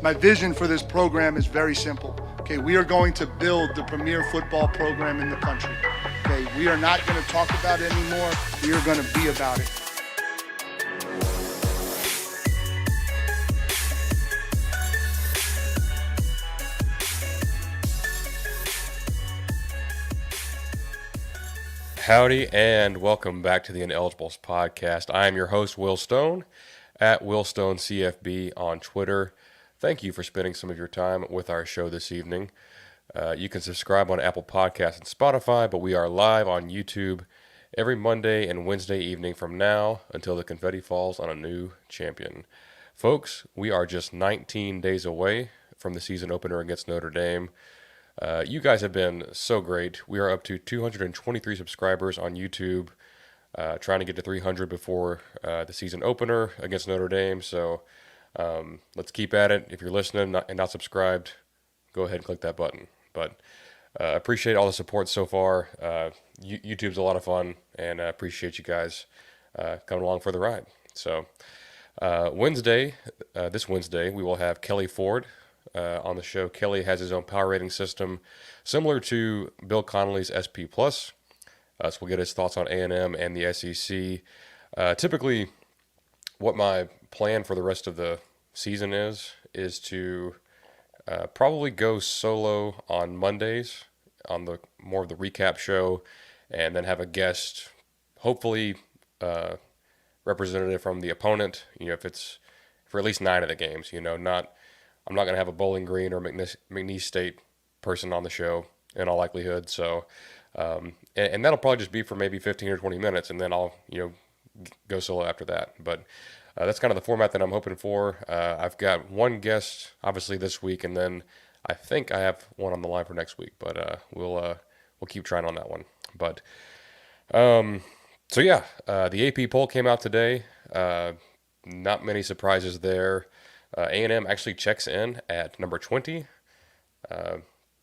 My vision for this program is very simple. Okay, we are going to build the premier football program in the country. Okay, we are not going to talk about it anymore. We are going to be about it. Howdy and welcome back to the Ineligibles podcast. I am your host, Will Stone, at Will Stone CFB on Twitter. Thank you for spending some of your time with our show this evening. You can subscribe on Apple Podcasts and Spotify, but we are live on YouTube every Monday and Wednesday evening from now until the confetti falls on a new champion. Folks, we are just 19 days away from the season opener against Notre Dame. You guys have been so great. We are up to 223 subscribers on YouTube, trying to get to 300 before the season opener against Notre Dame. So let's keep at it. If you're listening and not subscribed, go ahead and click that button. But appreciate all the support so far. YouTube's a lot of fun, and I appreciate you guys coming along for the ride. So this Wednesday, we will have Kelly Ford on the show. Kelly has his own power rating system similar to Bill Connolly's SP+. So we'll get his thoughts on A&M and the SEC. Typically, what my plan for the rest of the season is to probably go solo on Mondays on the more of the recap show, and then have a guest, hopefully representative from the opponent. You know, if it's for at least 9 of the games. You know, I'm not going to have a Bowling Green or McNeese State person on the show in all likelihood. So, and that'll probably just be for maybe 15 or 20 minutes, and then I'll go solo after that. But that's kind of the format that I'm hoping for. I've got one guest, obviously, this week, and then I think I have one on the line for next week. But we'll keep trying on that one. But the AP poll came out today. Not many surprises there. A&M actually checks in at number 20.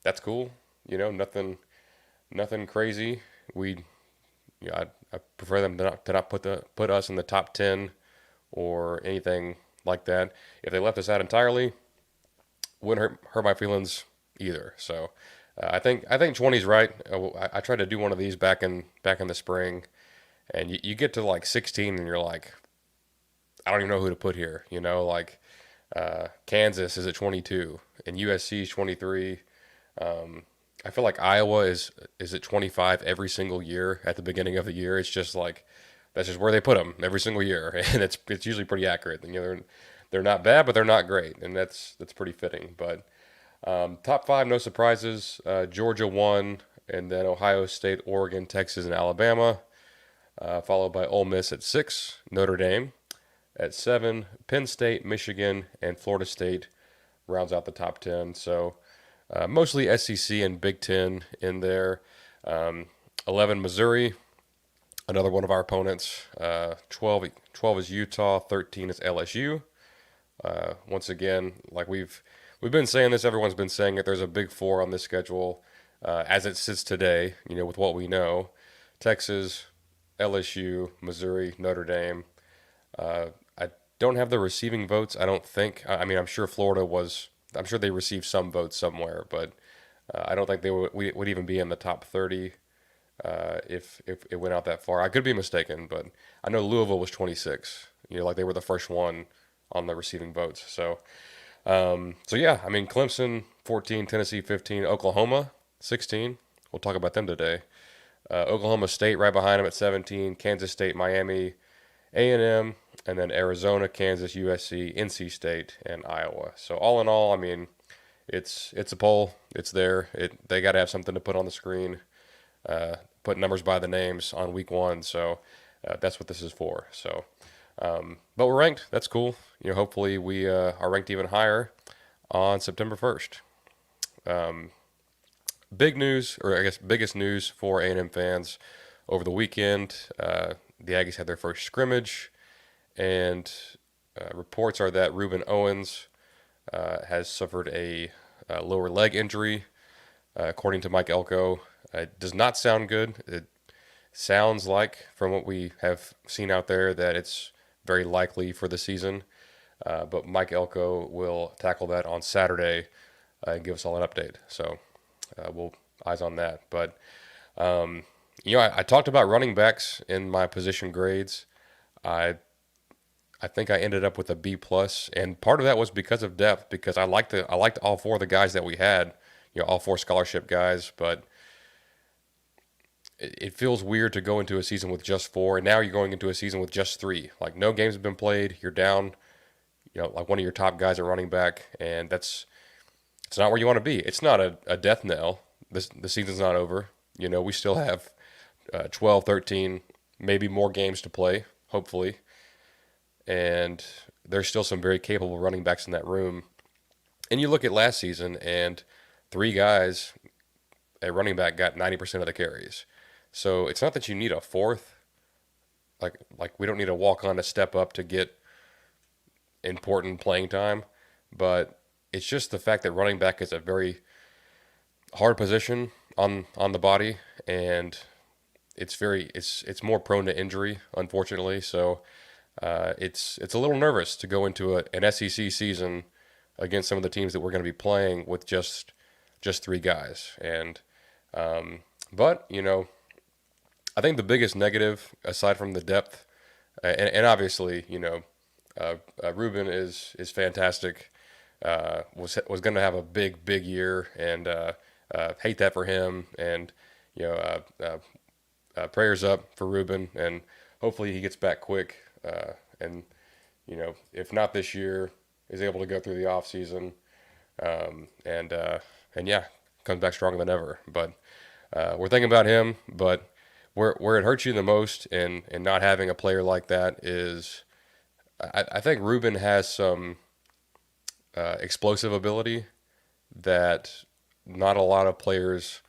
That's cool. You know, nothing crazy. I prefer them to not put us in the top 10 or anything like that. If they left us out entirely, wouldn't hurt my feelings either. So I think 20 is right. I tried to do one of these back in the spring, and you get to like 16 and you're like, I don't even know who to put here. You know, like Kansas is at 22 and USC is 23. I feel like Iowa is at 25 every single year at the beginning of the year. It's just like, that's just where they put them every single year, and it's usually pretty accurate. You know, they're not bad, but they're not great, and that's pretty fitting. But top 5, no surprises. Georgia 1, and then Ohio State, Oregon, Texas, and Alabama, followed by Ole Miss at 6, Notre Dame at 7, Penn State, Michigan, and Florida State rounds out the top 10. So mostly SEC and Big Ten in there. 11, Missouri, another one of our opponents. 12 is Utah. 13 is LSU. Once again, like we've been saying this, everyone's been saying it. There's a big 4 on this schedule as it sits today. You know, with what we know: Texas, LSU, Missouri, Notre Dame. I don't have the receiving votes. I don't think. I mean, I'm sure Florida was. I'm sure they received some votes somewhere, but I don't think they would even be in the top 30. If it went out that far. I could be mistaken, but I know Louisville was 26. You know, like they were the first one on the receiving votes. So yeah, I mean, Clemson 14, Tennessee 15, Oklahoma 16. We'll talk about them today. Oklahoma State right behind them at 17, Kansas State, Miami, A&M, and then Arizona, Kansas, USC, NC State, and Iowa. So all in all, I mean, it's a poll. It's there. They got to have something to put on the screen. Put numbers by the names on week 1, so that's what this is for. So, but we're ranked. That's cool. You know, hopefully we are ranked even higher on September 1st. Big news, or I guess biggest news for A&M fans over the weekend. The Aggies had their first scrimmage, and reports are that Reuben Owens has suffered a lower leg injury, according to Mike Elko. It does not sound good. It sounds like, from what we have seen out there, that it's very likely for the season. But Mike Elko will tackle that on Saturday and give us all an update. So we'll eyes on that. But I talked about running backs in my position grades. I I think I ended up with a B plus, and part of that was because of depth. Because I liked all four of the guys that we had, all four scholarship guys. But it feels weird to go into a season with just four, and now you're going into a season with just three. Like no games have been played. You're down, like one of your top guys at running back, and it's not where you want to be. It's not a death knell. The season's not over. We still have 12, 13, maybe more games to play, hopefully. And there's still some very capable running backs in that room. And you look at last season, and three guys at running back got 90% of the carries. So it's not that you need a fourth. Like we don't need to walk on to step up to get important playing time, but it's just the fact that running back is a very hard position on the body, and it's more prone to injury, unfortunately. So it's a little nervous to go into an SEC season against some of the teams that we're going to be playing with just three guys. And but I think the biggest negative, aside from the depth, and obviously Reuben is fantastic. Was going to have a big year, and hate that for him. And prayers up for Reuben, and hopefully he gets back quick. And if not this year, is able to go through the off season, and yeah, comes back stronger than ever. But we're thinking about him. But where it hurts you the most in not having a player like that is, I think Reuben has some explosive ability that not a lot of players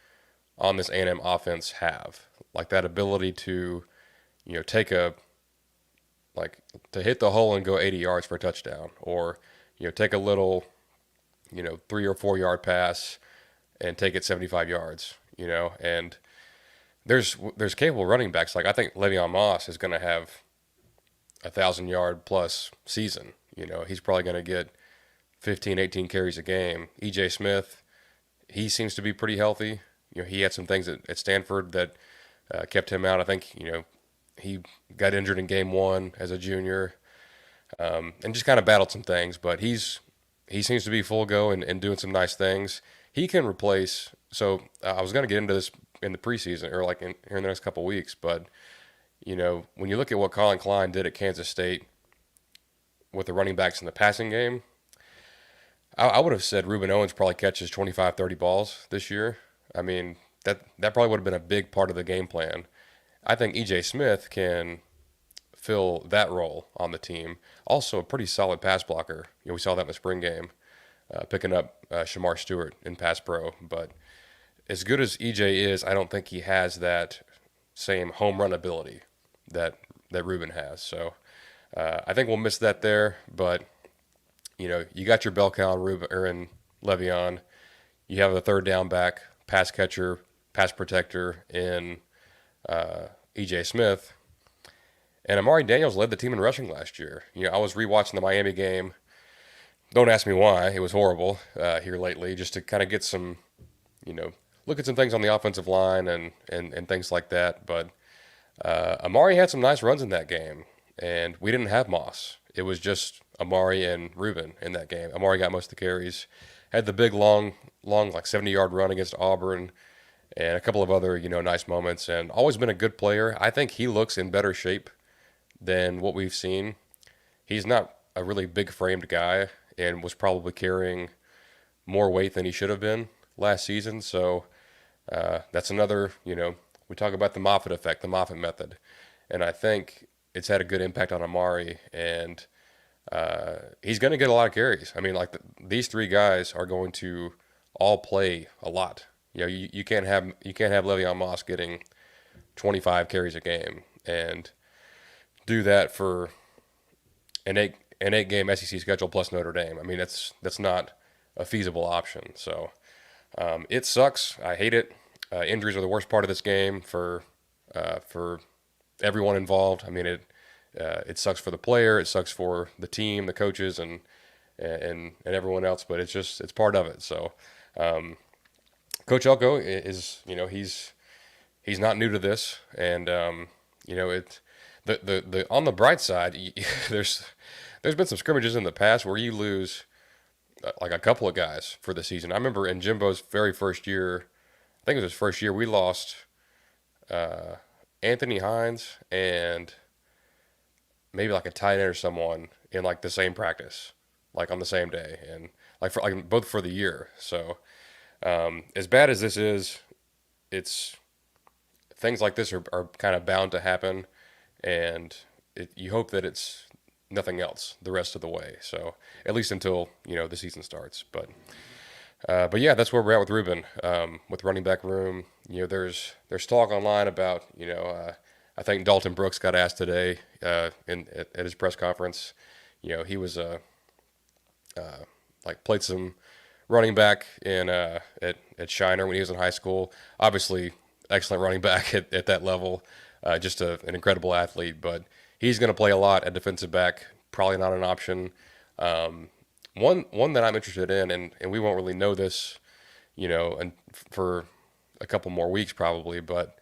on this A&M offense have. Like that ability to, take to hit the hole and go 80 yards for a touchdown, or, take a little, 3 or 4 yard pass and take it 75 yards, and there's capable running backs. Like I think Le'Veon Moss is going to have 1,000-yard plus season. He's probably going to get 15, 18 carries a game. E.J. Smith, he seems to be pretty healthy. He had some things at Stanford that kept him out. I think, he got injured in game one as a junior, and just kind of battled some things. But he seems to be full go and doing some nice things. He can replace. So I was going to get into this in the preseason, or here in the next couple of weeks. But when you look at what Colin Klein did at Kansas State with the running backs in the passing game, I would have said Reuben Owens probably catches 25, 30 balls this year. I mean, that probably would have been a big part of the game plan. I think E.J. Smith can fill that role on the team. Also a pretty solid pass blocker. We saw that in the spring game, picking up Shamar Stewart in pass pro. But as good as E.J. is, I don't think he has that same home run ability that Reuben has. So I think we'll miss that there. But you got your bell cow in Le'Veon. You have a third down back, pass catcher, pass protector in E.J. Smith. And Amari Daniels led the team in rushing last year. I was rewatching the Miami game. Don't ask me why. It was horrible here lately, just to kind of get some, look at some things on the offensive line and things like that. But Amari had some nice runs in that game, and we didn't have Moss. It was just Amari and Reuben in that game. Amari got most of the carries, had the big, long, like 70-yard run against Auburn, and a couple of other, nice moments, and always been a good player. I think he looks in better shape than what we've seen. He's not a really big-framed guy and was probably carrying more weight than he should have been last season. So that's another, we talk about the Moffitt effect, the Moffitt method, and I think it's had a good impact on Amari, and he's going to get a lot of carries. I mean, these three guys are going to all play a lot. You can't have Le'Veon Moss getting 25 carries a game and do that for an eight game SEC schedule plus Notre Dame. I mean, that's not a feasible option. So it sucks. I hate it. Injuries are the worst part of this game for everyone involved. I mean, It sucks for the player, it sucks for the team, the coaches, and everyone else. But it's part of it. So Coach Elko is, he's not new to this, and it the on the bright side, there's been some scrimmages in the past where you lose like a couple of guys for the season. I remember in Jimbo's very first year, I think it was his first year, we lost Anthony Hines and maybe like a tight end or someone in like the same practice, like on the same day, and like both for the year. So as bad as this is, it's things like this are kind of bound to happen, and you hope that it's nothing else the rest of the way. So at least until the season starts. But yeah, that's where we're at with Reuben, with running back room. There's talk online about I think Dalton Brooks got asked today at his press conference. He was like played some running back at Shiner when he was in high school. Obviously, excellent running back at that level. Just an incredible athlete, but he's going to play a lot at defensive back. Probably not an option. One that I'm interested in, and we won't really know this, and for a couple more weeks probably, but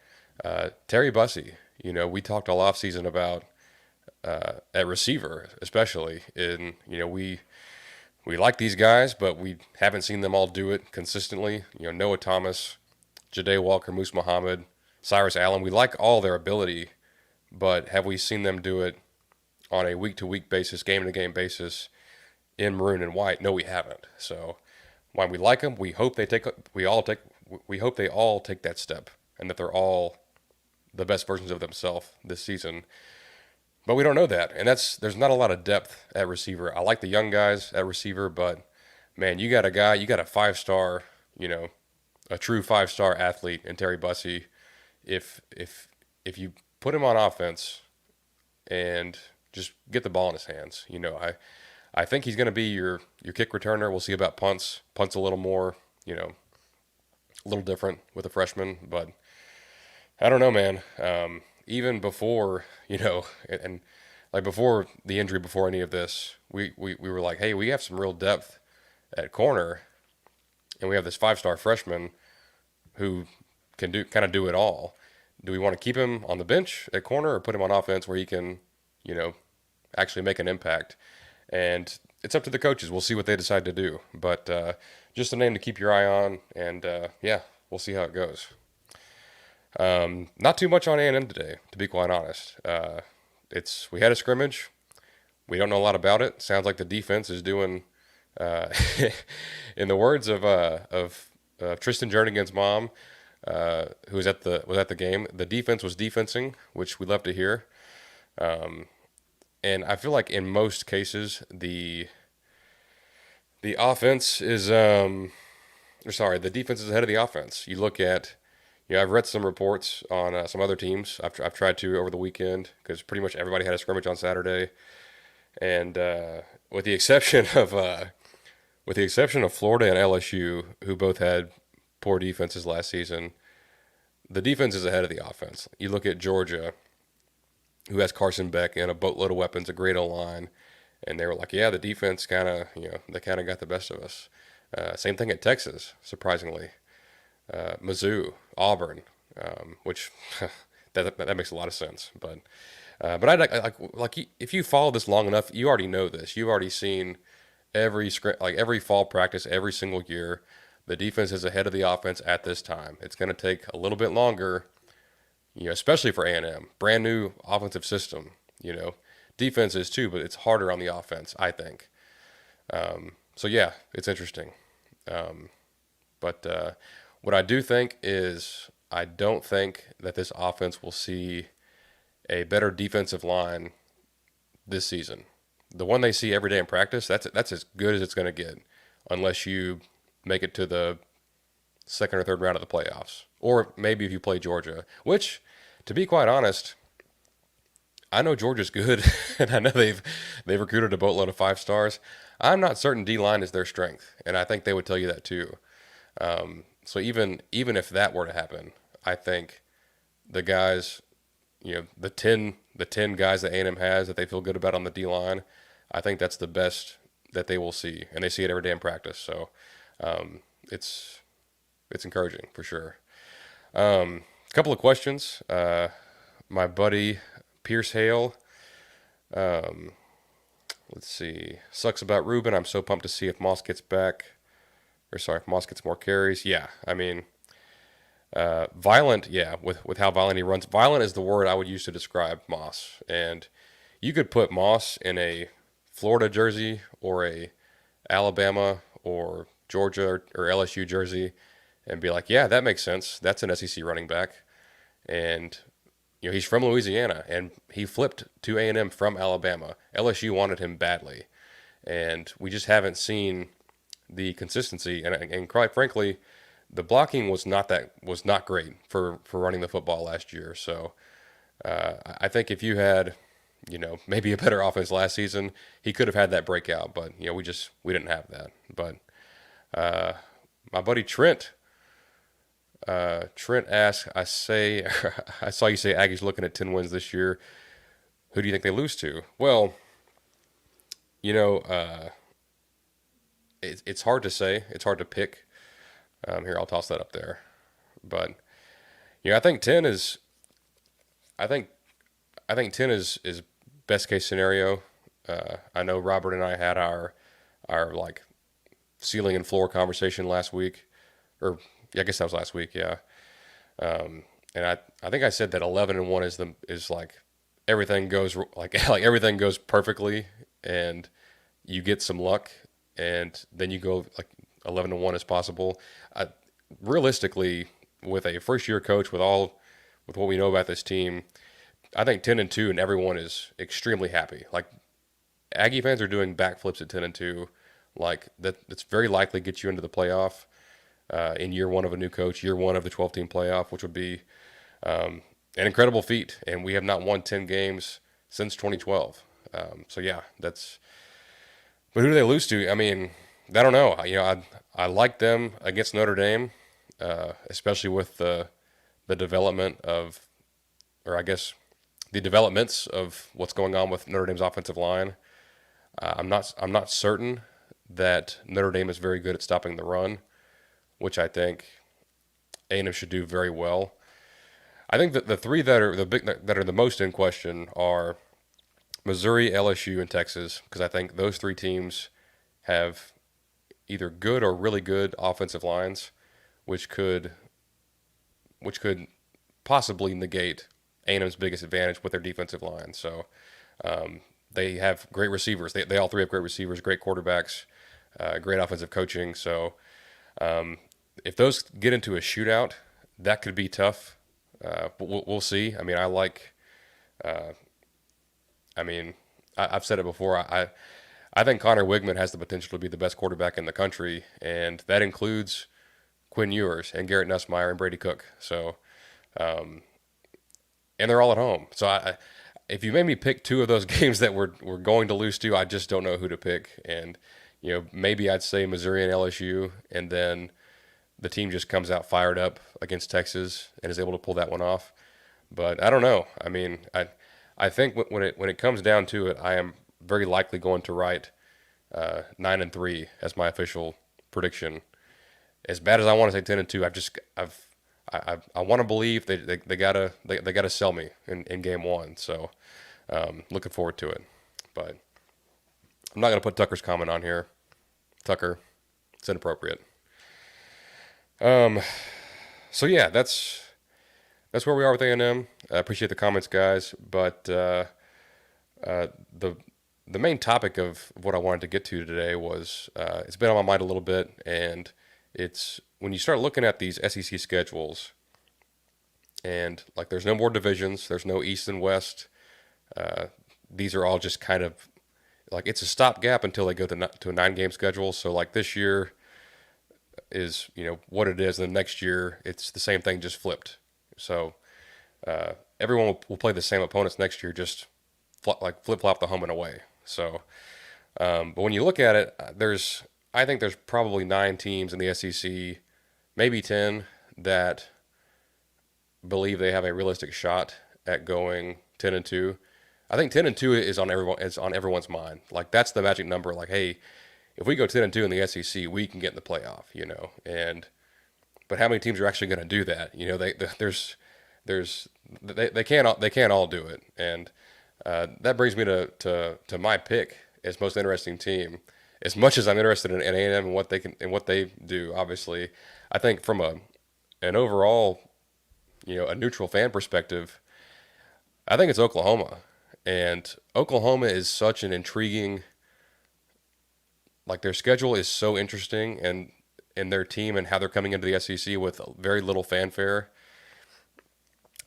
Terry Bussey. We talked all off season about at receiver, especially in we like these guys, but we haven't seen them all do it consistently. Noah Thomas, Jade Walker, Moose Muhammad, Cyrus Allen. We like all their ability, but have we seen them do it on a week-to-week basis, game-to-game basis in maroon and white? No, we haven't. So while we like them, we hope they all take that step, and that they're all the best versions of themselves this season. But we don't know that, and there's not a lot of depth at receiver. I like the young guys at receiver, but man, you got a 5-star, a true 5-star athlete in Terry Bussey. If you put him on offense and just get the ball in his hands, I think he's going to be your kick returner. We'll see about punts. Punts a little more, a little different with a freshman, but I don't know, man. Even before, and like before the injury, before any of this, we were like, hey, we have some real depth at corner, and we have this 5-star freshman who can do it all. Do we want to keep him on the bench at corner or put him on offense where he can, actually make an impact? And it's up to the coaches. We'll see what they decide to do. But just a name to keep your eye on, and yeah, we'll see how it goes. Not too much on A&M today, to be quite honest. We had a scrimmage. We don't know a lot about it. Sounds like the defense is doing, in the words of Tristan Jernigan's mom, who was at the game, the defense was defensing, which we love to hear. And I feel like in most cases the offense is the defense is ahead of the offense. You look at, I've read some reports on some other teams. I've tried to over the weekend because pretty much everybody had a scrimmage on Saturday, and with the exception of Florida and LSU, who both had poor defenses last season, the defense is ahead of the offense. You look at Georgia, who has Carson Beck and a boatload of weapons, a great O-line, and they were like, yeah, the defense they kind of got the best of us. Same thing at Texas, surprisingly. Mizzou, Auburn, which that makes a lot of sense. But I like if you follow this long enough, you already know this. You've already seen every fall practice, every single year. The defense is ahead of the offense at this time. It's going to take a little bit longer, especially for A&M. Brand new offensive system, defense is too, but it's harder on the offense, I think. So yeah, it's interesting. But what I do think is I don't think that this offense will see a better defensive line this season. The one they see every day in practice, that's as good as it's going to get, unless you make it to the second or third round of the playoffs, or maybe if you play Georgia. Which, to be quite honest, I know Georgia's good, and I know they've recruited a boatload of 5-stars. I'm not certain D-line is their strength, and I think they would tell you that too. So even if that were to happen, I think the guys the ten guys that A&M has that they feel good about on the D line. I think that's the best that they will see, and they see it every day in practice. So um, it's encouraging for sure. A couple of questions. My buddy Pierce Hale. Let's see. Sucks about Reuben. I'm so pumped to see if Moss gets back. Or sorry, if Moss gets more carries. Yeah, I mean, violent. Yeah, with how violent he runs. Violent is the word I would use to describe Moss. And you could put Moss in a Florida jersey or a Alabama or Georgia or LSU jersey and be like, yeah, that makes sense. That's an SEC running back. And he's from Louisiana, and he flipped to A&M from Alabama. LSU wanted him badly, and we just haven't seen the consistency. And quite frankly, the blocking was not great for running the football last year. So I think if you had maybe a better offense last season, he could have had that breakout. But we didn't have that. But my buddy Trent asks, I saw you say Aggies looking at 10 wins this year. Who do you think they lose to? Well, it's hard to say. It's hard to pick. Here, I'll toss that up there. But I think 10 is. I think 10 is best case scenario. I know Robert and I had our like ceiling and floor conversation last week, or yeah, I guess that was last week. Yeah. And I think I said that 11-1 is like everything goes like everything goes perfectly, and you get some luck, and then you go like 11-1 as possible. Realistically, with a first year coach, with what we know about this team, I think 10-2 and everyone is extremely happy. Like Aggie fans are doing backflips at 10-2, like that's very likely get you into the playoff. In year one of a new coach, year one of the 12-team playoff, which would be an incredible feat. And we have not won 10 games since 2012. So yeah, that's. But who do they lose to? I mean, I don't know. I like them against Notre Dame, especially with the development of, or I guess the developments of what's going on with Notre Dame's offensive line. I'm not certain that Notre Dame is very good at stopping the run, which I think A&M should do very well. I think that the three that are the most in question are Missouri, LSU, and Texas, because I think those three teams have either good or really good offensive lines, which could possibly negate A&M's biggest advantage with their defensive line. So they have great receivers. They all three have great receivers, great quarterbacks, great offensive coaching. So if those get into a shootout, that could be tough. But we'll see. I mean, I've said it before. I think Connor Wigman has the potential to be the best quarterback in the country, and that includes Quinn Ewers and Garrett Nussmeier and Brady Cook. So, and they're all at home. So if you made me pick two of those games that we're going to lose to, I just don't know who to pick. And maybe I'd say Missouri and LSU, and then the team just comes out fired up against Texas and is able to pull that one off. But I don't know. I mean, I think when it comes down to it, I am very likely going to write 9-3 as my official prediction. As bad as I want to say 10-2, I want to believe they gotta sell me in game one. So looking forward to it. But I'm not gonna put Tucker's comment on here. Tucker, it's inappropriate. So yeah, that's where we are with A&M. I appreciate the comments, guys. But the main topic of what I wanted to get to today was it's been on my mind a little bit, and it's when you start looking at these SEC schedules, and like there's no more divisions, there's no East and West. These are all just kind of like it's a stopgap until they go to a 9-game schedule. So like this year is what it is, and the next year it's the same thing, just flipped. So everyone will play the same opponents next year, just like flip flop the home and away. So, but when you look at it, I think there's probably 9 teams in the SEC, maybe 10, that believe they have a realistic shot at going 10-2. I think 10-2 is on everyone's mind. Like that's the magic number. Like, hey, if we go 10-2 in the SEC, we can get in the playoff. And but how many teams are actually going to do that? They can't all do it. And that brings me to my pick as most interesting team. As much as I'm interested in A&M and what they do, obviously, I think from an overall, a neutral fan perspective, I think it's Oklahoma. And Oklahoma is such an intriguing, like their schedule is so interesting, and their team and how they're coming into the SEC with very little fanfare.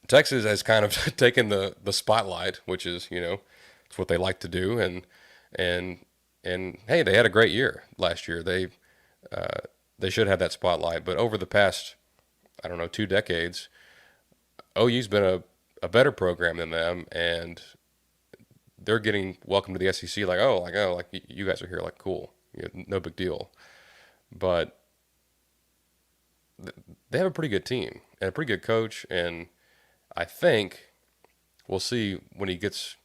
Texas has kind of taken the spotlight, which is, it's what they like to do. And hey, they had a great year last year. They should have that spotlight. But over the past, I don't know, 2 decades, OU's been a better program than them, and they're getting welcome to the SEC like you guys are here, like cool, no big deal. But they have a pretty good team and a pretty good coach, and I think we'll see when he gets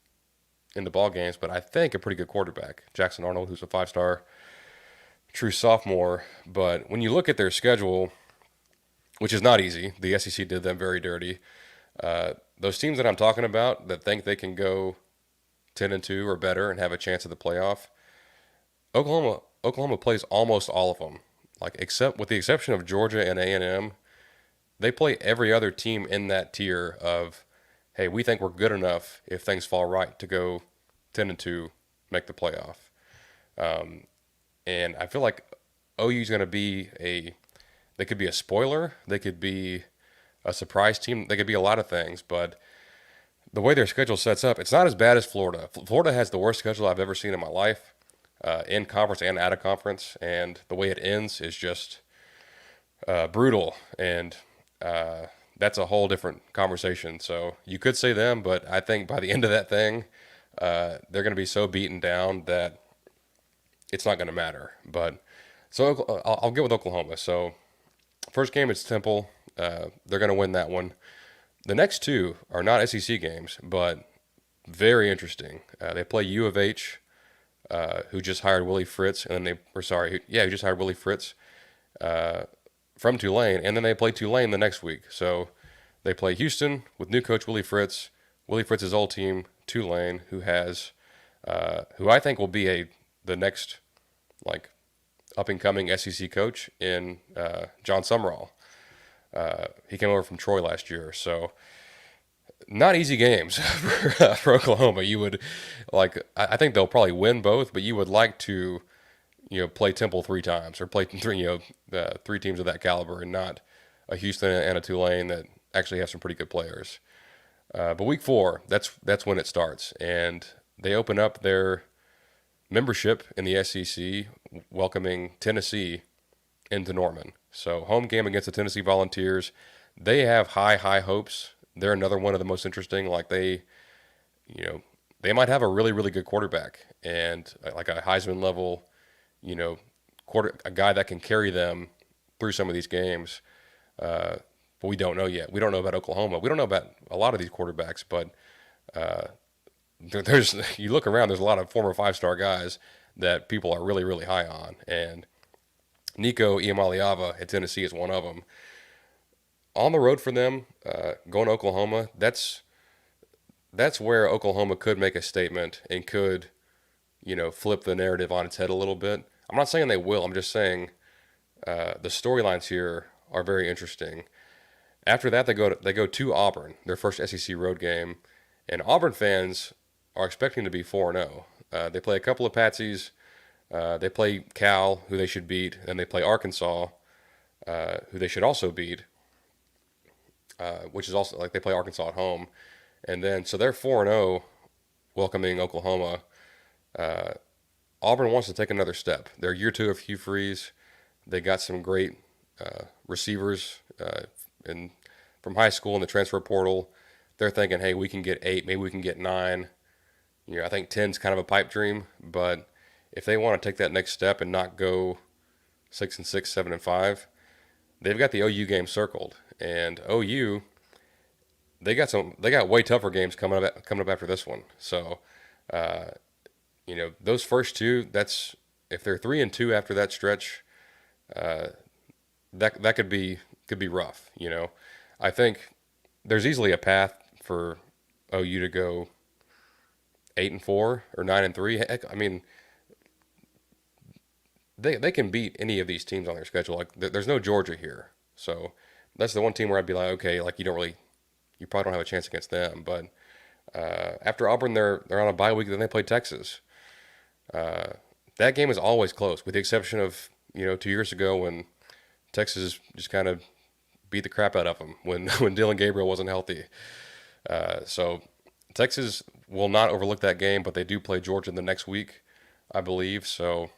into ball games, but I think a pretty good quarterback, Jackson Arnold, who's a 5-star true sophomore. But when you look at their schedule, which is not easy, the SEC did them very dirty. Those teams that I'm talking about that think they can go 10-2 or better and have a chance at the playoff, Oklahoma plays almost all of them, like except with the exception of Georgia and A&M. They play every other team in that tier of, hey, we think we're good enough if things fall right to go 10-2, make the playoff. And I feel like OU's going to be they could be a spoiler, they could be a surprise team, they could be a lot of things, but the way their schedule sets up, it's not as bad as Florida. Florida has the worst schedule I've ever seen in my life, in conference and out of conference, and the way it ends is just brutal, and that's a whole different conversation. So you could say them, but I think by the end of that thing, they're going to be so beaten down that it's not going to matter. But so I'll get with Oklahoma. So first game, it's Temple. They're going to win that one. The next 2 are not SEC games, but very interesting. They play U of H, who just hired Willie Fritz, and then who just hired Willie Fritz from Tulane, and then they play Tulane the next week. So they play Houston with new coach Willie Fritz, Willie Fritz's old team, Tulane, who I think will be the next like up and coming SEC coach in John Summerall. He came over from Troy last year, so not easy games for Oklahoma. You would I think they'll probably win both, but you would like to play Temple 3 times or play 3 3 teams of that caliber, and not a Houston and a Tulane that actually have some pretty good players. But week 4, that's when it starts, and they open up their membership in the SEC, welcoming Tennessee into Norman. So home game against the Tennessee Volunteers. They have high hopes. They're another one of the most interesting. Like they might have a really, really good quarterback and like a Heisman level, a guy that can carry them through some of these games. But we don't know yet. We don't know about Oklahoma. We don't know about a lot of these quarterbacks, but you look around, there's a lot of former 5-star guys that people are really, really high on. And Nico Iamaleava at Tennessee is one of them. On the road for them, going to Oklahoma, that's where Oklahoma could make a statement and could, flip the narrative on its head a little bit. I'm not saying they will. I'm just saying the storylines here are very interesting. After that, they go to Auburn, their first SEC road game, and Auburn fans are expecting to be 4-0. They play a couple of patsies. They play Cal, who they should beat, and they play Arkansas, who they should also beat, which is also like they play Arkansas at home. And then, so they're 4-0, welcoming Oklahoma. Auburn wants to take another step. They're year 2 of Hugh Freeze. They got some great receivers from high school in the transfer portal. They're thinking, hey, we can get 8, maybe we can get 9. I think 10's kind of a pipe dream, but if they want to take that next step and not go 6-6, 7-5, they've got the OU game circled. And OU, they got way tougher games coming up after this one. So, uh, those first two, that's if they're 3-2 after that stretch, uh, that could be rough. I think there's easily a path for OU to go 8-4 or 9-3. Heck, I mean, they can beat any of these teams on their schedule. Like there's no Georgia here, so that's the one team where I'd be like, okay, like you probably don't have a chance against them. But after Auburn, they're on a bye week. Then they play Texas. That game is always close, with the exception of 2 years ago when Texas just kind of beat the crap out of them when when Dylan Gabriel wasn't healthy. So Texas will not overlook that game, but they do play Georgia the next week, I believe. So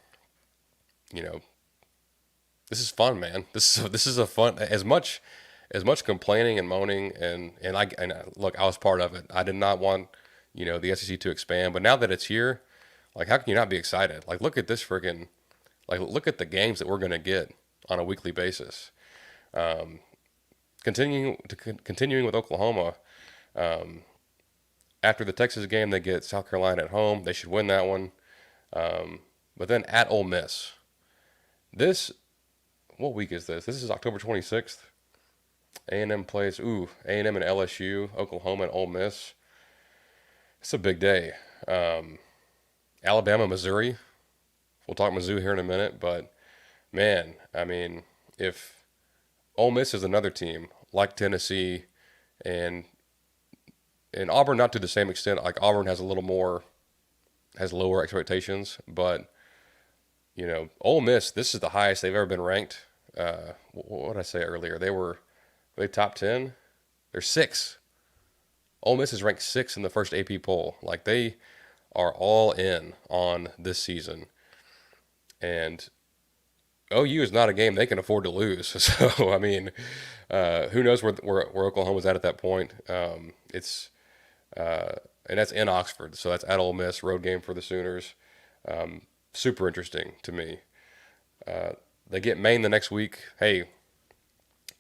you know, this is fun, man. This is a fun as much complaining and moaning look, I was part of it. I did not want the SEC to expand, but now that it's here, like how can you not be excited? Like look at this freaking look at the games that we're gonna get on a weekly basis. Um, continuing with Oklahoma. After the Texas game, they get South Carolina at home. They should win that one. But then at Ole Miss. This, what week is this? This is October 26th. A&M plays, A&M and LSU, Oklahoma and Ole Miss. It's a big day. Alabama, Missouri. We'll talk Mizzou here in a minute, but man, I mean, if Ole Miss is another team like Tennessee and Auburn, not to the same extent. Like Auburn has has lower expectations, but Ole Miss, this is the highest they've ever been ranked. What did I say earlier? Were they top 10? They're 6. Ole Miss is ranked 6 in the first AP poll. Like they are all in on this season, and OU is not a game they can afford to lose. So I mean, who knows where Oklahoma's at that point? And that's in Oxford, so that's at Ole Miss, road game for the Sooners. Super interesting to me. They get Maine the next week. Hey,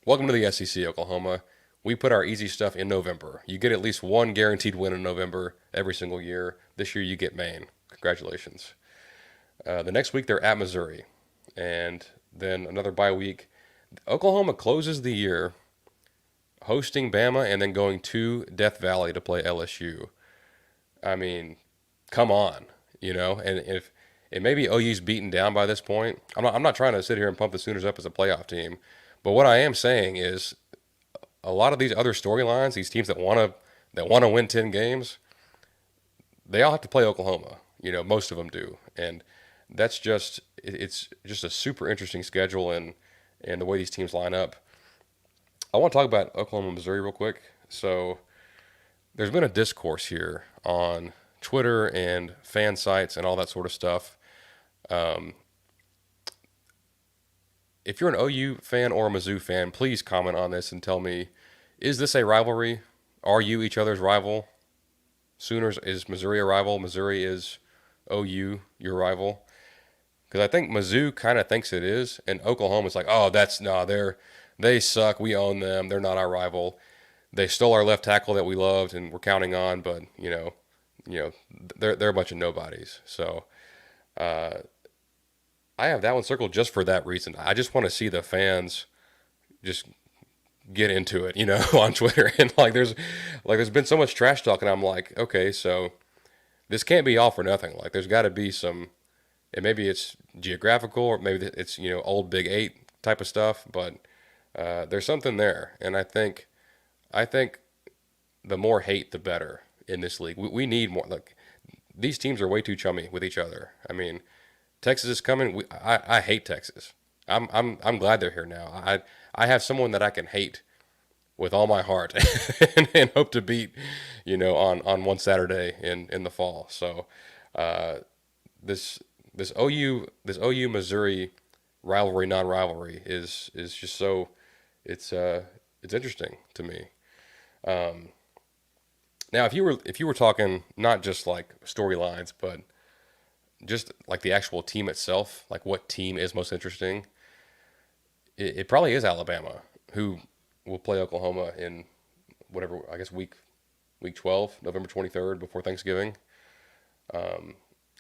welcome to the SEC, Oklahoma. We put our easy stuff in November. You get at least one guaranteed win in November every single year. This year you get Maine. Congratulations. The next week they're at Missouri. And then another bye week. Oklahoma closes the year hosting Bama and then going to Death Valley to play LSU. I mean, come on, And if it may be OU's beaten down by this point, I'm not trying to sit here and pump the Sooners up as a playoff team, but what I am saying is a lot of these other storylines, these teams that want to win 10 games, they all have to play Oklahoma. Most of them do, and it's just a super interesting schedule and the way these teams line up. I want to talk about Oklahoma, Missouri real quick. So there's been a discourse here on Twitter and fan sites and all that sort of stuff. If you're an OU fan or a Mizzou fan, please comment on this and tell me, is this a rivalry? Are you each other's rival? Sooners, is Missouri a rival? Missouri is OU your rival? Because I think Mizzou kind of thinks it is, and Oklahoma's like, oh, they suck. We own them. They're not our rival. They stole our left tackle that we loved and we're counting on, but they're a bunch of nobodies. So I have that one circled just for that reason. I just want to see the fans just get into it, on Twitter. And there's been so much trash talk, and I'm like, okay, so this can't be all for nothing. Like there's got to be some, and maybe it's geographical, or maybe it's old Big 8 type of stuff, but there's something there, and I think the more hate, the better in this league. We need more. Like these teams are way too chummy with each other. I mean, Texas is coming. I hate Texas. I'm glad they're here now. I have someone that I can hate with all my heart and hope to beat, on one Saturday in the fall. So this OU Missouri rivalry, non-rivalry is just so it's interesting to me. Now, if you were talking not just like storylines, but just like the actual team itself, like what team is most interesting, it probably is Alabama, who will play Oklahoma in whatever, I guess week 12, November 23rd, before Thanksgiving.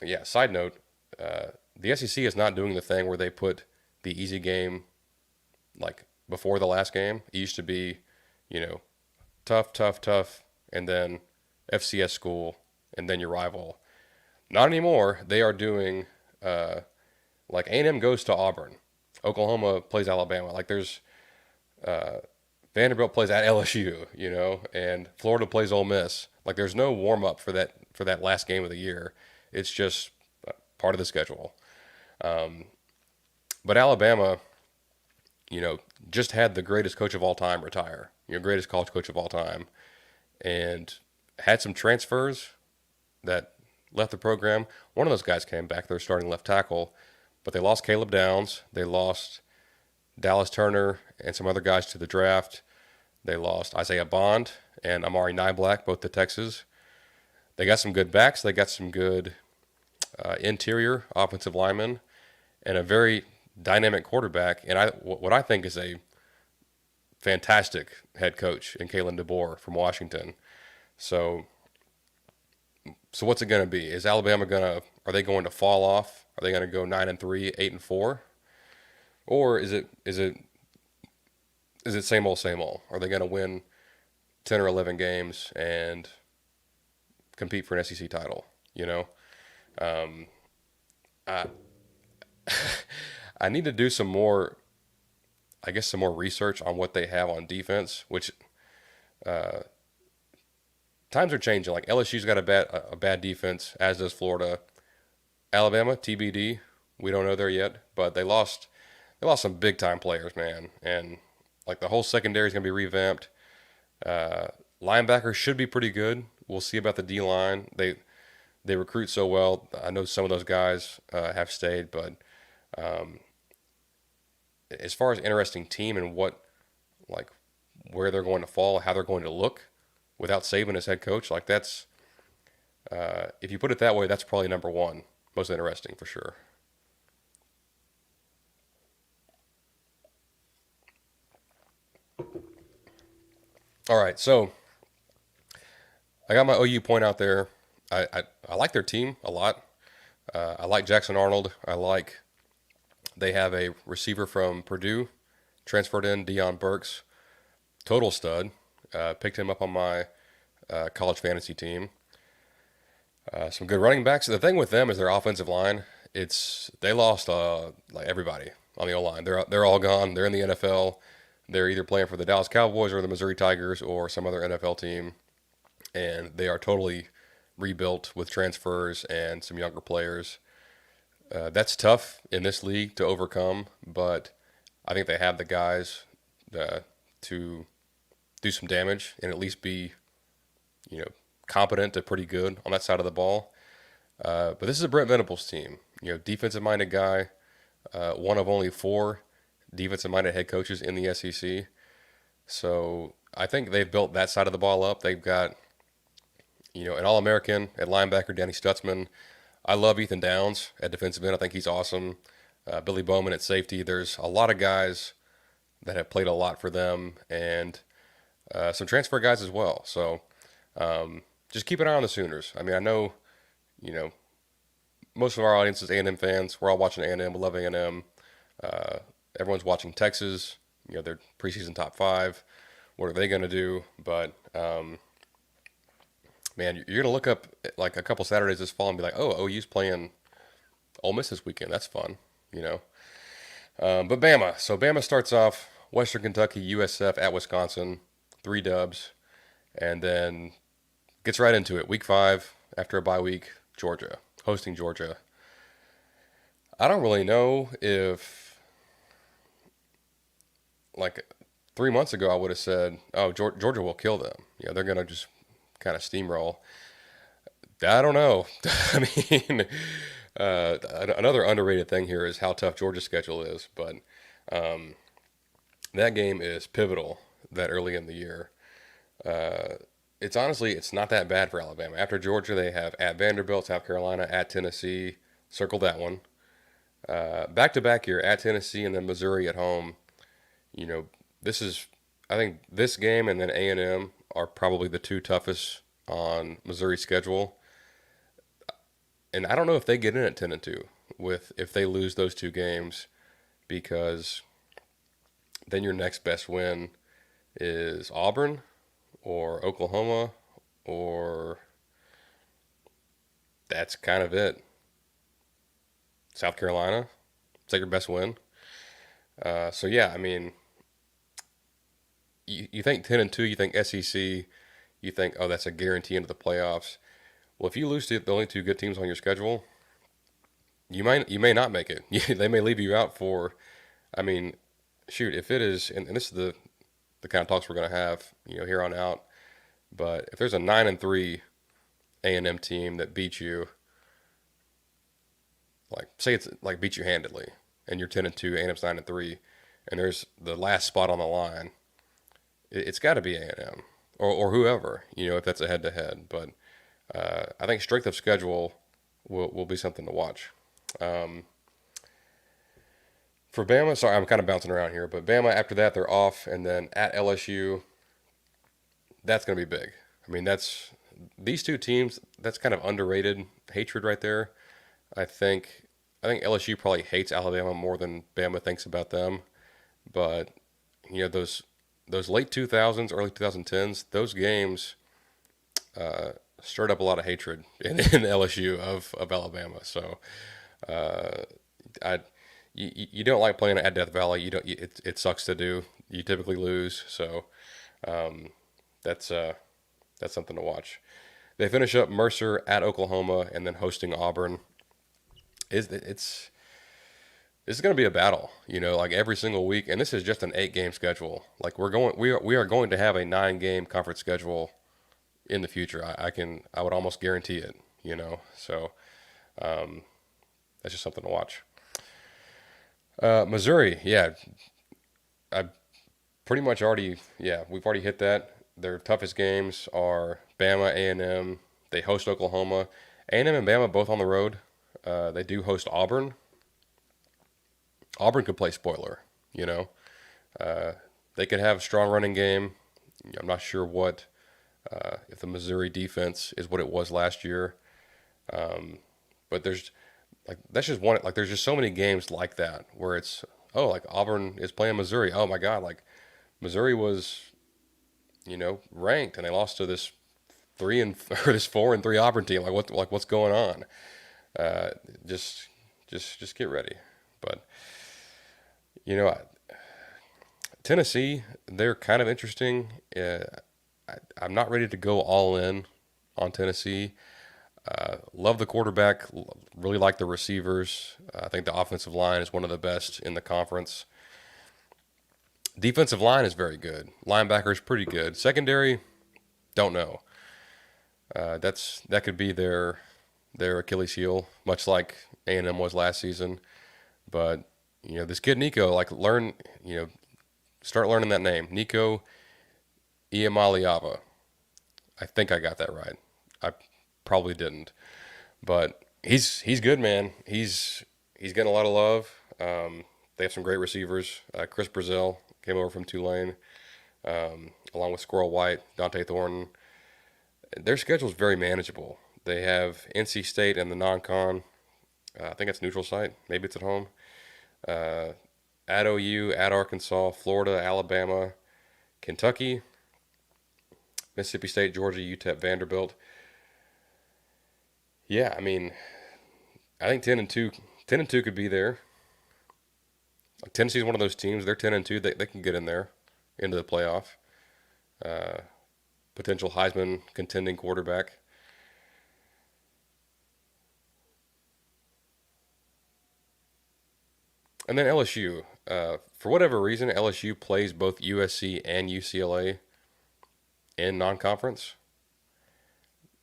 Yeah, side note, the SEC is not doing the thing where they put the easy game like before the last game. It used to be, you know, tough, tough, tough, and then FCS school, and then your rival. Not anymore. They are doing like A&M goes to Auburn, Oklahoma plays Alabama. Like there's Vanderbilt plays at LSU, and Florida plays Ole Miss. Like there's no warm up for that last game of the year. It's just part of the schedule. But Alabama, just had the greatest coach of all time retire. Greatest college coach of all time, and had some transfers that left the program. One of those guys came back. They're starting left tackle, but they lost Caleb Downs. They lost Dallas Turner and some other guys to the draft. They lost Isaiah Bond and Amari Niblack, both to Texas. They got some good backs. They got some good interior offensive linemen and a very dynamic quarterback. And what I think is a fantastic head coach in Kalen DeBoer from Washington. So what's it going to be? Is Alabama are they going to fall off? Are they going to go 9-3, 8-4? Or is it same old, same old? Are they going to win 10 or 11 games and compete for an SEC title? I I need to do some more research on what they have on defense, which times are changing. Like LSU's got a bad defense, as does Florida. Alabama, TBD. We don't know there yet, but they lost some big time players, man. And like the whole secondary is going to be revamped. Linebackers should be pretty good. We'll see about the D line. They recruit so well. I know some of those guys have stayed, but as far as interesting team and where they're going to fall, how they're going to look without Saban as head coach, like that's if you put it that way, that's probably number one, most interesting for sure. All right, so I got my OU point out there. I like their team a lot. I like Jackson Arnold. They have a receiver from Purdue, transferred in, Deion Burks, total stud. Picked him up on my college fantasy team. Some good running backs. The thing with them is their offensive line. They lost like everybody on the O line. They're all gone. They're in the NFL. They're either playing for the Dallas Cowboys or the Missouri Tigers or some other NFL team, and they are totally rebuilt with transfers and some younger players. That's tough in this league to overcome, but I think they have the guys to do some damage and at least be, competent to pretty good on that side of the ball. But this is a Brent Venables team, defensive-minded guy, one of only 4 defensive-minded head coaches in the SEC. So I think they've built that side of the ball up. They've got, an All-American at linebacker, Danny Stutzman. I love Ethan Downs at defensive end. I think he's awesome. Billy Bowman at safety. There's a lot of guys that have played a lot for them, and some transfer guys as well. So just keep an eye on the Sooners. I mean, I know, most of our audience is A&M fans. We're all watching A&M. We love A&M. Everyone's watching Texas. Their preseason top 5. What are they going to do? But man, you're going to look up like a couple Saturdays this fall and be like, oh, OU's playing Ole Miss this weekend. That's fun, But Bama. So Bama starts off Western Kentucky, USF at Wisconsin, 3 dubs, and then gets right into it. Week 5, after a bye week, Georgia, hosting Georgia. I don't really know if, like 3 months ago, I would have said, oh, Georgia will kill them. They're going to just kind of steamroll. I don't know. I mean, another underrated thing here is how tough Georgia's schedule is, but that game is pivotal that early in the year. It's not that bad for Alabama. After Georgia, they have at Vanderbilt, South Carolina, at Tennessee. Circle that one. Back-to-back here, at Tennessee and then Missouri at home. I think this game and then A&M are probably the two toughest on Missouri's schedule. And I don't know if they get in at 10-2 with if they lose those two games, because then your next best win is Auburn or Oklahoma, or that's kind of it. South Carolina, is that your best win? So yeah, I mean, you think 10-2, you think SEC, you think, oh, that's a guarantee into the playoffs. Well, if you lose to the only two good teams on your schedule, you may not make it. They may leave you out for, I mean, shoot, if it is, and this is the kind of talks we're going to have, here on out. But if there's a 9-3 A&M team that beats you, like say it's like beats you handedly, and you're 10-2, A&M's 9-3, and there's the last spot on the line, it's got to be A&M or whoever, if that's a head-to-head. But I think strength of schedule will be something to watch. For Bama, sorry, I'm kind of bouncing around here, but Bama, after that, they're off, and then at LSU, that's going to be big. I mean, these two teams, that's kind of underrated hatred right there. I think LSU probably hates Alabama more than Bama thinks about them. But, those late 2000s, early 2010s, those games stirred up a lot of hatred in LSU of Alabama. So, you don't like playing at Death Valley. You don't. It sucks to do. You typically lose. So, that's something to watch. They finish up Mercer at Oklahoma and then hosting Auburn. It's going to be a battle, like every single week. And this is just an 8-game schedule. Like we are going to have a 9-game conference schedule in the future. I would almost guarantee it, So that's just something to watch. Missouri, yeah, I pretty much we've already hit that. Their toughest games are Bama, A&M. They host Oklahoma. A&M and Bama both on the road. They do host Auburn. Auburn could play spoiler, They could have a strong running game. I'm not sure if the Missouri defense is what it was last year. But that's just one, there's just so many games like that where it's, like Auburn is playing Missouri. Oh my God, Missouri was, ranked, and they lost to this 4-3 Auburn team. What's going on? Just get ready. But Tennessee, they're kind of interesting. I'm not ready to go all in on Tennessee. Love the quarterback. Really like the receivers. I think the offensive line is one of the best in the conference. Defensive line is very good. Linebacker is pretty good. Secondary, don't know. That could be their Achilles heel, much like A&M was last season. But this kid Nico, start learning that name, Nico Iamaleava. I think I got that right. I probably didn't, but he's good, man. He's getting a lot of love. They have some great receivers. Chris Brazil came over from Tulane, along with Squirrel White, Dante Thornton. Their schedule is very manageable. They have NC State and the non-con. I think it's neutral site. Maybe it's at home. At OU, at Arkansas, Florida, Alabama, Kentucky, Mississippi State, Georgia, UTEP, Vanderbilt. Yeah, I mean, I think 10-2 could be there. Tennessee's one of those teams. They're 10-2. They can get in there into the playoff. Potential Heisman contending quarterback. And then LSU. For whatever reason, LSU plays both USC and UCLA in non-conference.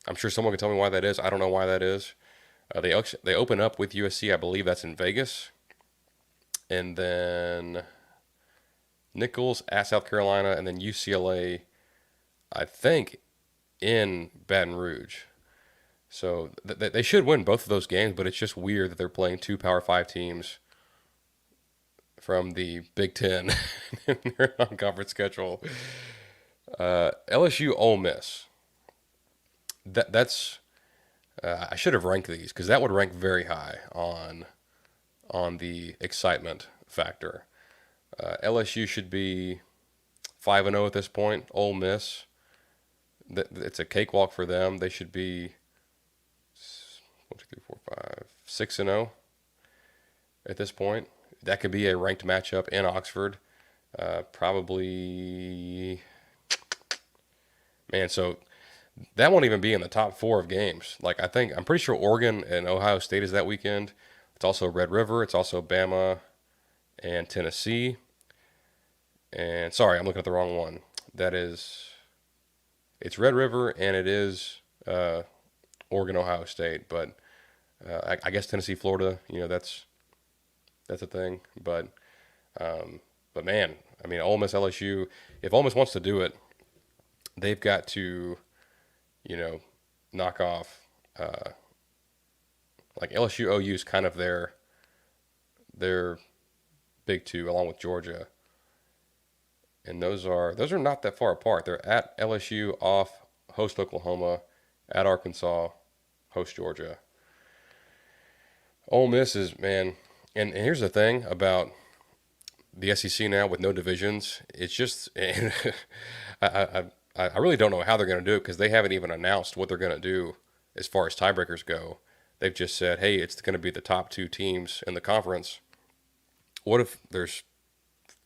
I'm sure someone can tell me why that is. I don't know why that is. They open up with USC. I believe that's in Vegas. And then Nichols at South Carolina, and then UCLA, I think, in Baton Rouge. So they should win both of those games, but it's just weird that they're playing two Power 5 teams from the Big Ten in their non-conference schedule. LSU Ole Miss. That's I should have ranked these because that would rank very high on the excitement factor. LSU should be 5-0 at this point. Ole Miss, it's a cakewalk for them. They should be 1, 2, 3, 4, 5, 6-0 at this point. That could be a ranked matchup in Oxford. Probably, man. So that won't even be in the top four of games. Like I'm pretty sure Oregon and Ohio State is that weekend. It's also Red River. It's also Bama and Tennessee. And sorry, I'm looking at the wrong one. It's Red River and it is Oregon, Ohio State. But I guess Tennessee, Florida. That's a thing. But man, I mean, Ole Miss, LSU. If Ole Miss wants to do it, they've got to, knock off. Like LSU, OU is kind of their big two, along with Georgia, and those are not that far apart. They're at LSU, off, host Oklahoma, at Arkansas, host Georgia. Ole Miss is, man, and here's the thing about the SEC now with no divisions. It's just, and I really don't know how they're going to do it because they haven't even announced what they're going to do as far as tiebreakers go. They've just said, hey, it's going to be the top two teams in the conference. What if there's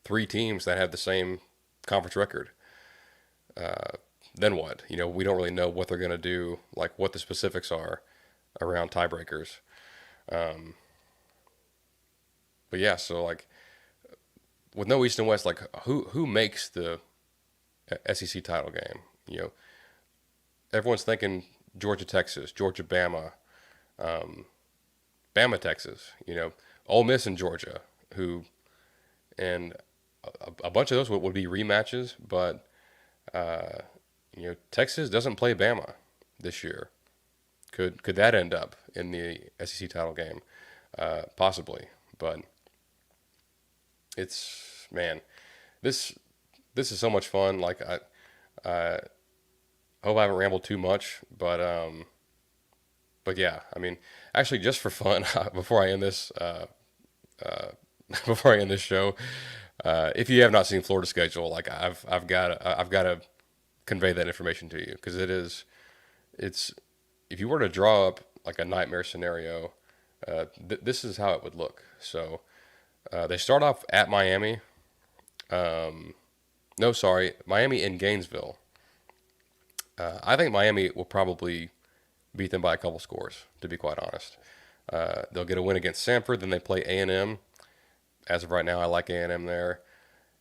3 teams that have the same conference record? Then what? We don't really know what they're going to do, like what the specifics are around tiebreakers. But yeah, so like with no East and West, like who makes the SEC title game? Everyone's thinking Georgia, Texas, Georgia, Bama, Bama, Texas. Ole Miss and Georgia, and a bunch of those would be rematches, but Texas doesn't play Bama this year. Could that end up in the SEC title game? Possibly, but it's, man, this is so much fun. Like I hope I haven't rambled too much, but yeah, I mean, actually, just for fun, before I end this before I end this show, if you have not seen Florida's schedule, like I've got to convey that information to you because it's if you were to draw up like a nightmare scenario, this is how it would look. So they start off at Miami. No, sorry, Miami in Gainesville. I think Miami will probably beat them by a couple scores, to be quite honest. They'll get a win against Samford, then they play A&M. As of right now, I like A&M there.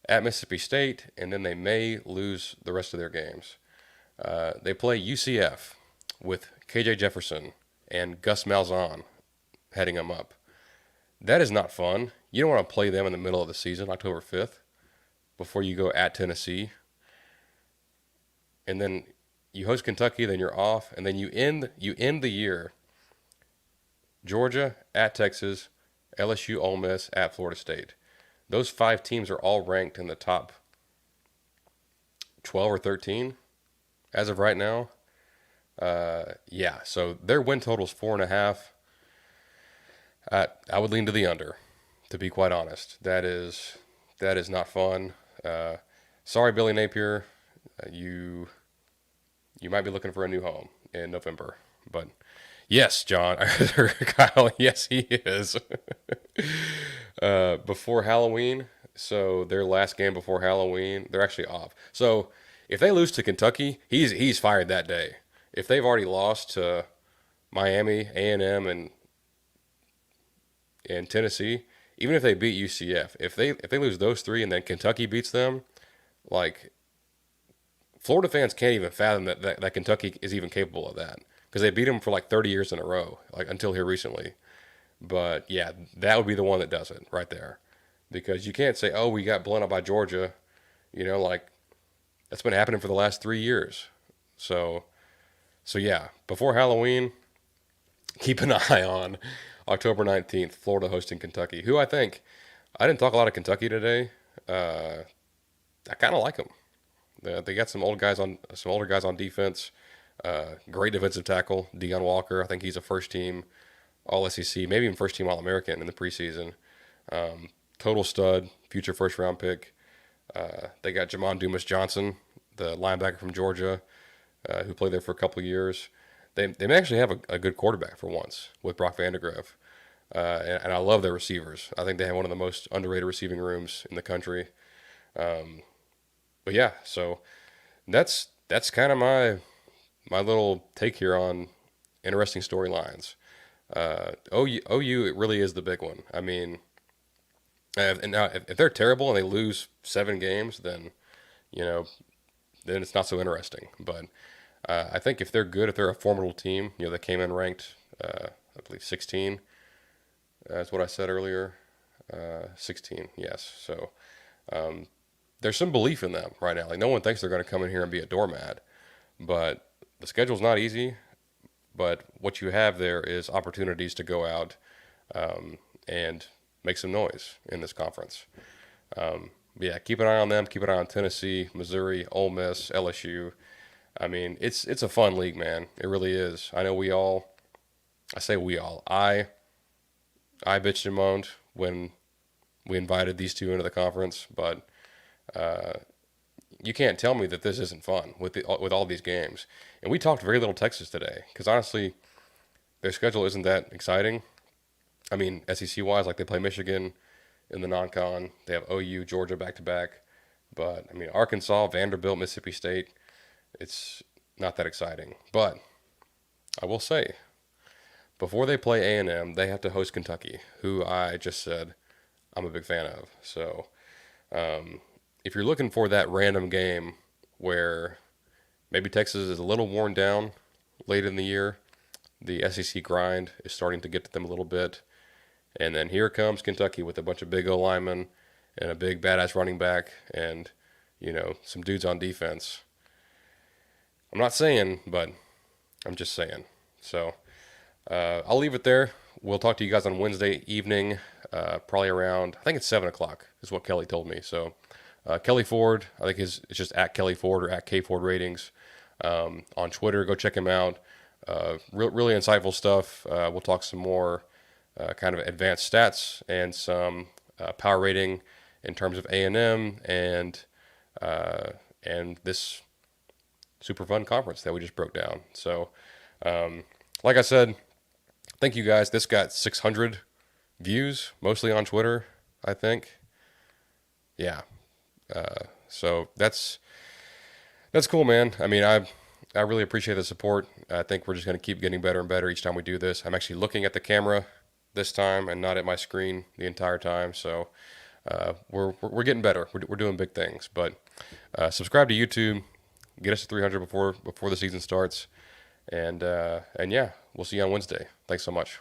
At Mississippi State, and then they may lose the rest of their games. They play UCF with KJ Jefferson and Gus Malzahn heading them up. That is not fun. You don't want to play them in the middle of the season, October 5th, before you go at Tennessee. And then you host Kentucky, then you're off, and then you end the year Georgia, at Texas, LSU, Ole Miss, at Florida State. Those 5 teams are all ranked in the top 12 or 13 as of right now. Yeah, so their win total is 4.5. I would lean to the under, to be quite honest. That is not fun. Sorry, Billy Napier. You might be looking for a new home in November. But yes, John, Kyle, yes, he is. Before Halloween, so their last game before Halloween, they're actually off. So if they lose to Kentucky, he's fired that day. If they've already lost to Miami, A&M, and Tennessee, even if they beat UCF, if they lose those 3 and then Kentucky beats them, like Florida fans can't even fathom that Kentucky is even capable of that because they beat them for like 30 years in a row, like until here recently. But yeah, that would be the one that does it right there, because you can't say, oh, we got blown up by Georgia, like that's been happening for the last 3 years. So yeah, before Halloween, keep an eye on October 19th, Florida hosting Kentucky, who I didn't talk a lot of Kentucky today. I kind of like them. They got some older guys on defense. Great defensive tackle, Deion Walker. I think he's a first team All SEC, maybe even first team All American in the preseason. Total stud, future first round pick. They got Jamon Dumas Johnson, the linebacker from Georgia, who played there for a couple of years. They may actually have a good quarterback for once with Brock Vandagriff. And I love their receivers. I think they have one of the most underrated receiving rooms in the country. But yeah, so that's kind of my little take here on interesting storylines. OU, it really is the big one. I mean, and now if they're terrible and they lose 7 games, then you know, then it's not so interesting. But I think if they're good, if they're a formidable team, they came in ranked, I believe 16. That's what I said earlier. 16, yes. So there's some belief in them right now. Like no one thinks they're going to come in here and be a doormat, but the schedule's not easy. But what you have there is opportunities to go out and make some noise in this conference. Yeah, keep an eye on them. Keep an eye on Tennessee, Missouri, Ole Miss, LSU. I mean, it's a fun league, man. It really is. I know I bitched and moaned when we invited these two into the conference, but you can't tell me that this isn't fun with all these games. And we talked very little Texas today because honestly, their schedule isn't that exciting. I mean, SEC wise, like they play Michigan in the non-con, they have OU, Georgia back to back, but I mean Arkansas, Vanderbilt, Mississippi State, it's not that exciting. But I will say, before they play A&M, they have to host Kentucky, who I just said I'm a big fan of. So if you're looking for that random game where maybe Texas is a little worn down late in the year, the SEC grind is starting to get to them a little bit. And then here comes Kentucky with a bunch of big O linemen and a big badass running back and, some dudes on defense. I'm not saying, but I'm just saying. So I'll leave it there. We'll talk to you guys on Wednesday evening, probably around, I think it's 7 o'clock is what Kelly told me. So Kelly Ford, I think it's just at Kelly Ford or at K Ford Ratings on Twitter. Go check him out. Really insightful stuff. We'll talk some more kind of advanced stats and some power rating in terms of A&M and this super fun conference that we just broke down. So, like I said, thank you guys. This got 600 views, mostly on Twitter, I think. Yeah. So that's cool, man. I mean, I really appreciate the support. I think we're just going to keep getting better and better each time we do this. I'm actually looking at the camera this time and not at my screen the entire time. So we're getting better. We're doing big things. But subscribe to YouTube. Get us to 300 before the season starts. And yeah, we'll see you on Wednesday. Thanks so much.